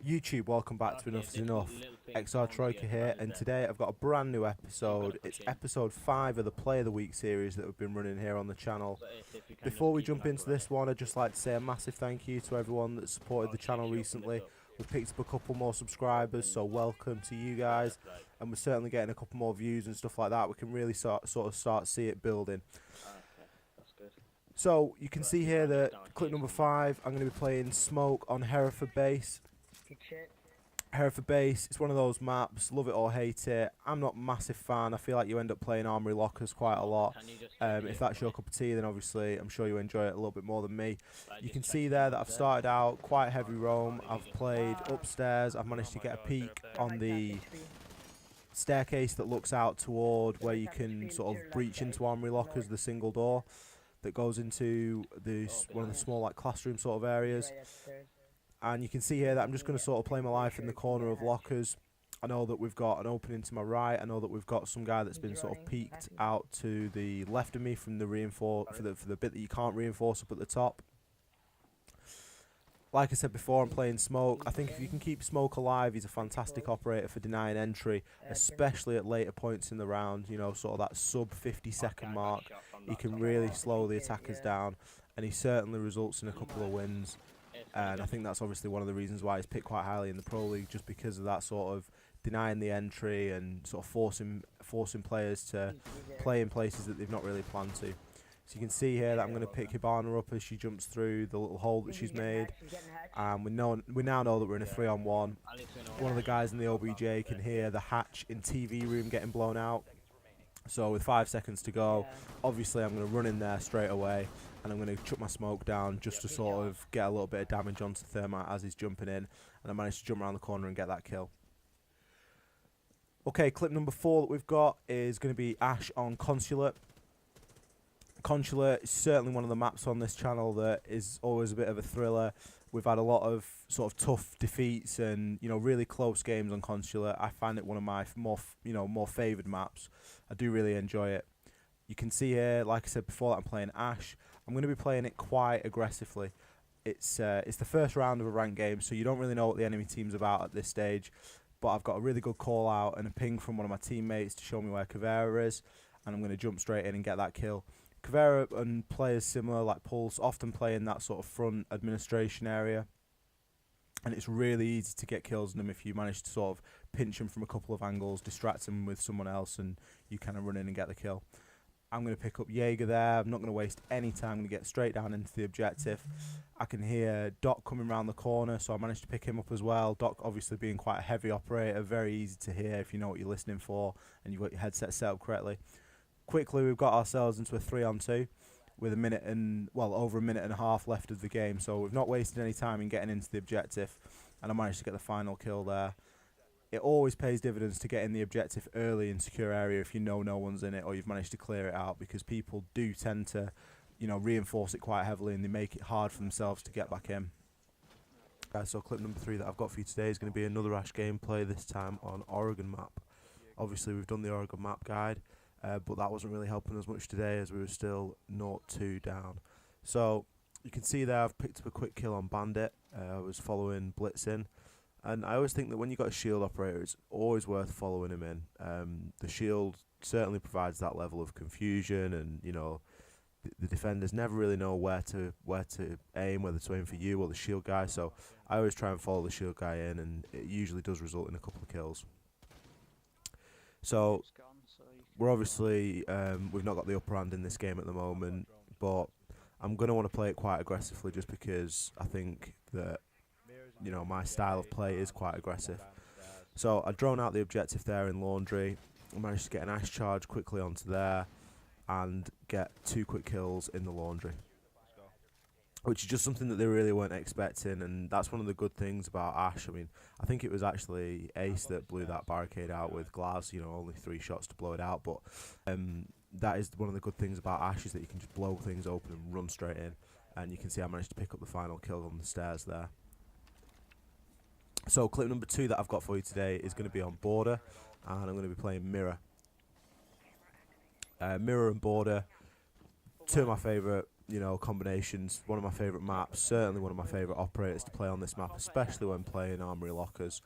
YouTube, welcome back to Enough is Enough. XR Troika here, and today I've got a brand new episode. It's episode 5 of the Play of the Week series that we've been running here on the channel. Before we jump into this one, I'd just like to say a massive thank you to everyone that supported the channel recently. We've picked up a couple more subscribers, so welcome to you guys. And we're certainly getting a couple more views and stuff like that. We can really sort of start to see it building. So you can see here that clip number 5, I'm going to be playing Smoke on Hereford Base. Hereford Base, it's one of those maps, love it or hate it. I'm not a massive fan. I feel like you end up playing Armory Lockers quite a lot. If that's your cup of tea, then obviously I'm sure you enjoy it a little bit more than me. You can see there that I've started out quite heavy roam. I've played upstairs. I've managed to get a peek on the staircase that looks out toward where you can sort of breach into Armory Lockers, the single door that goes into one of the small like classroom sort of areas. And you can see here that I'm just going to sort of play my life in the corner of lockers. I know that we've got an opening to my right. I know that we've got some guy that's been sort of peeked out to the left of me from the for the bit that you can't reinforce up at the top. Like I said before, I'm playing Smoke. I think if you can keep Smoke alive, he's a fantastic operator for denying entry, especially at later points in the round, you know, sort of that sub 50-second mark. He can really slow the attackers down, and he certainly results in a couple of wins. And I think that's obviously one of the reasons why he's picked quite highly in the Pro League, just because of that sort of denying the entry and sort of forcing players to play in places that they've not really planned to. So you can see here that I'm going to pick Hibana up as she jumps through the little hole that she's made. And we now know that we're in a 3-on-1. One of the guys in the OBJ can hear the hatch in TV room getting blown out. So with 5 seconds to go, obviously I'm going to run in there straight away, and I'm going to chuck my smoke down just to sort of get a little bit of damage onto Thermite as he's jumping in, and I managed to jump around the corner and get that kill. Okay, clip number 4 that we've got is going to be Ash on Consulate. Consulate is certainly one of the maps on this channel that is always a bit of a thriller. We've had a lot of sort of tough defeats and, you know, really close games on Consulate. I find it one of my more favoured maps. I do really enjoy it. You can see here, like I said before, that I'm playing Ash. I'm going to be playing it quite aggressively. It's the first round of a ranked game, so you don't really know what the enemy team's about at this stage. But I've got a really good call out and a ping from one of my teammates to show me where Caveira is, and I'm going to jump straight in and get that kill. Caveira and players similar like Pulse often play in that sort of front administration area, and it's really easy to get kills on them if you manage to sort of pinch them from a couple of angles, distract them with someone else, and you kind of run in and get the kill. I'm going to pick up Jaeger there. I'm not going to waste any time. I'm going to get straight down into the objective. I can hear Doc coming around the corner, so I managed to pick him up as well. Doc obviously being quite a heavy operator, very easy to hear if you know what you're listening for and you've got your headset set up correctly. Quickly, we've got ourselves into a 3-on-2 with over a minute and a half left of the game, so we've not wasted any time in getting into the objective, and I managed to get the final kill there. It always pays dividends to get in the objective early in secure area if you know no one's in it or you've managed to clear it out, because people do tend to, you know, reinforce it quite heavily and they make it hard for themselves to get back in. So clip number 3 that I've got for you today is going to be another Ash gameplay, this time on Oregon map. Obviously we've done the Oregon map guide, but that wasn't really helping us much today as we were still 0-2 down. So you can see there I've picked up a quick kill on Bandit. I was following Blitz in. And I always think that when you've got a shield operator, it's always worth following him in. The shield certainly provides that level of confusion, and you know the defenders never really know where to aim, whether to aim for you or the shield guy. So I always try and follow the shield guy in, and it usually does result in a couple of kills. So we're obviously we've not got the upper hand in this game at the moment, but I'm going to want to play it quite aggressively just because I think that, you know, my style of play is quite aggressive. So I drone out the objective there in Laundry. I managed to get an Ash charge quickly onto there and get 2 quick kills in the Laundry, which is just something that they really weren't expecting, and that's one of the good things about Ash. I mean, I think it was actually Ace that blew that barricade out with Glass, you know, only 3 shots to blow it out, but that is one of the good things about Ash, is that you can just blow things open and run straight in, and you can see I managed to pick up the final kill on the stairs there. So clip number 2 that I've got for you today is going to be on Border, and I'm going to be playing Mirror. Mirror and Border, two of my favourite combinations. One of my favourite maps, certainly one of my favourite operators to play on this map, especially when playing Armory Lockers.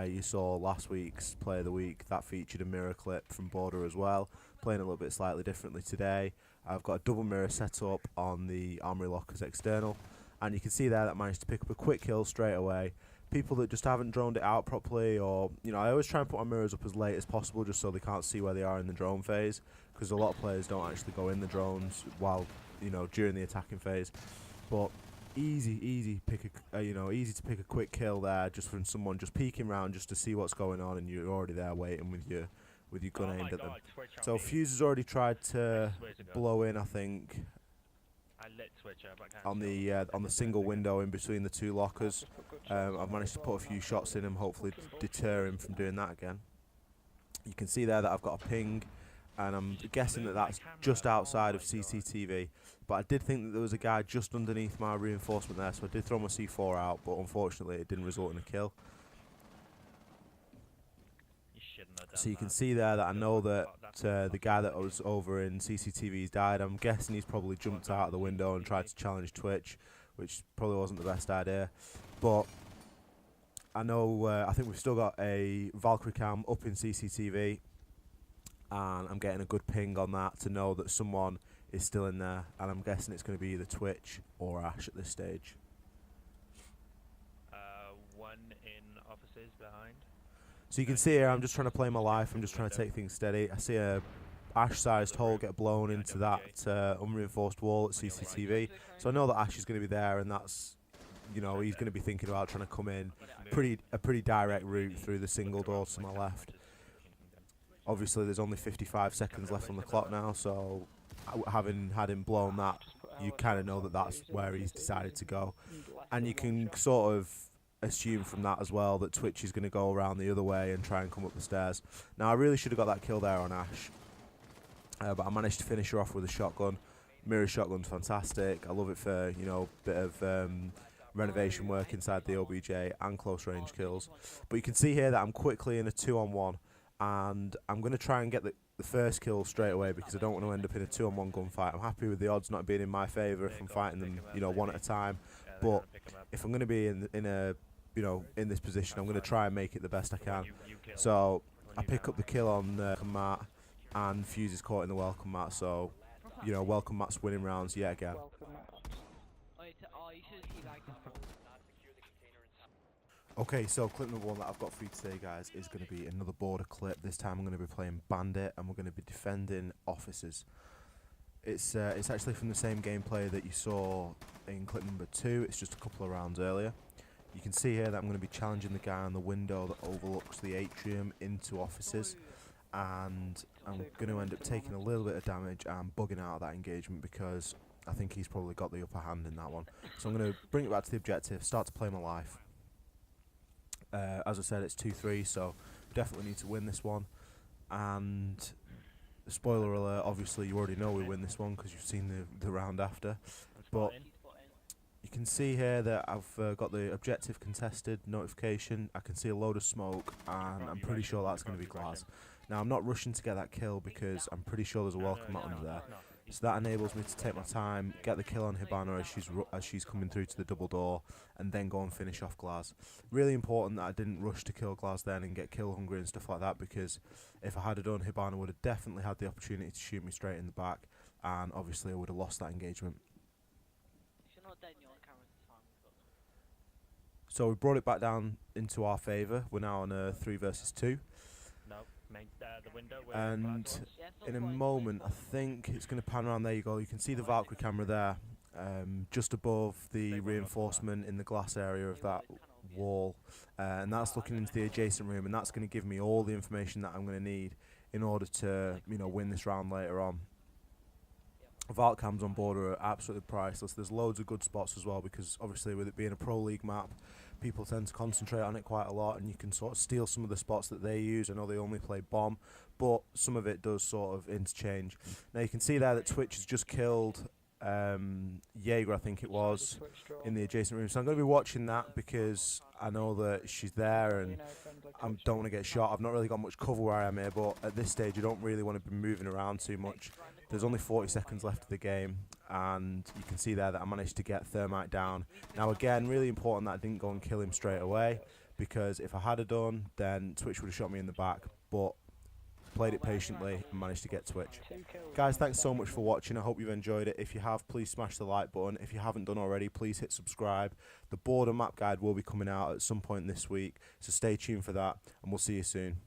You saw last week's Play of the Week, that featured a mirror clip from Border as well, playing a little bit slightly differently today. I've got a double mirror set up on the Armory Lockers external, and you can see there that I managed to pick up a quick kill straight away. People that just haven't droned it out properly, or, I always try and put my mirrors up as late as possible just so they can't see where they are in the drone phase, because a lot of players don't actually go in the drones while, during the attacking phase. But easy to pick a quick kill there just from someone just peeking around just to see what's going on, and you're already there waiting with your gun aimed at them. So Fuse has already tried to blow in, I think, on the single window in between the two lockers. I've managed to put a few shots in him, hopefully deter him from doing that again. You can see there that I've got a ping, and I'm guessing that that's just outside of CCTV, but I did think that there was a guy just underneath my reinforcement there, so I did throw my C4 out, but unfortunately it didn't result in a kill. So you can see there that I know that the guy that was over in CCTV's died. I'm guessing he's probably jumped out of the window and tried to challenge Twitch, which probably wasn't the best idea. But I know, I think we've still got a Valkyrie cam up in CCTV, and I'm getting a good ping on that to know that someone is still in there, and I'm guessing it's going to be either Twitch or Ash at this stage. One in offices behind. So you can see here, I'm just trying to play my life. I'm just trying to take things steady. I see a Ash-sized hole get blown into that unreinforced wall at CCTV. So I know that Ash is going to be there, and that's, he's going to be thinking about trying to come in a pretty direct route through the single door to my left. Obviously, there's only 55 seconds left on the clock now, so having had him blown that, you kind of know that that's where he's decided to go. And you can sort of assume from that as well that Twitch is going to go around the other way and try and come up the stairs. Now, I really should have got that kill there on Ash, but I managed to finish her off with a shotgun. Mirror shotgun's fantastic. I love it for, bit of renovation work inside the OBJ and close range kills. But you can see here that I'm quickly in a 2-on-1, and I'm going to try and get the first kill straight away because I don't want to end up in a 2-on-1 gunfight. I'm happy with the odds not being in my favour if I'm fighting them, one at a time. But if I'm going to be in this position, I'm going to try and make it the best I can. So I pick up the kill on welcome mat, and Fuse is caught in the welcome mat. So, welcome mat's winning rounds yet again. Okay, so clip number 1 that I've got for you today, guys, is going to be another border clip. This time I'm going to be playing Bandit, and we're going to be defending officers. It's actually from the same gameplay that you saw in clip number 2. It's just a couple of rounds earlier. You can see here that I'm going to be challenging the guy on the window that overlooks the atrium into offices, and I'm going to end up taking a little bit of damage and bugging out of that engagement because I think he's probably got the upper hand in that one. So I'm going to bring it back to the objective, start to play my life. As I said, it's 2-3, so definitely need to win this one. And spoiler alert, obviously you already know we win this one because you've seen the round after. But you can see here that I've got the objective contested notification. I can see a load of smoke, and I'm pretty sure that's going to be glass. Now, I'm not rushing to get that kill because I'm pretty sure there's a welcome mat under there. So that enables me to take my time, get the kill on Hibana as she's coming through to the double door, and then go and finish off Glaz. Really important that I didn't rush to kill Glaz then and get kill hungry and stuff like that, because if I had done, Hibana would have definitely had the opportunity to shoot me straight in the back, and obviously I would have lost that engagement. So we brought it back down into our favour. We're now on a 3 versus 2. And in a moment, I think it's going to pan around. There you go. You can see the Valkyrie camera there, just above the reinforcement in the glass area of that wall, and that's looking into the adjacent room, and that's going to give me all the information that I'm going to need in order to, win this round later on. Vault cams on board are absolutely priceless. There's loads of good spots as well, because obviously with it being a Pro League map, people tend to concentrate on it quite a lot, and you can sort of steal some of the spots that they use. I know they only play bomb, but some of it does sort of interchange. Now you can see there that Twitch has just killed Jaeger, I think it was, in the adjacent room. So I'm going to be watching that because I know that she's there and I don't want to get shot. I've not really got much cover where I am here, but at this stage you don't really want to be moving around too much. There's only 40 seconds left of the game, and you can see there that I managed to get Thermite down. Now again, really important that I didn't go and kill him straight away, because if I had done, then Twitch would have shot me in the back, but played it patiently and managed to get Twitch. Guys, thanks so much for watching. I hope you've enjoyed it. If you have, please smash the like button. If you haven't done already, please hit subscribe. The board and map guide will be coming out at some point this week, so stay tuned for that, and we'll see you soon.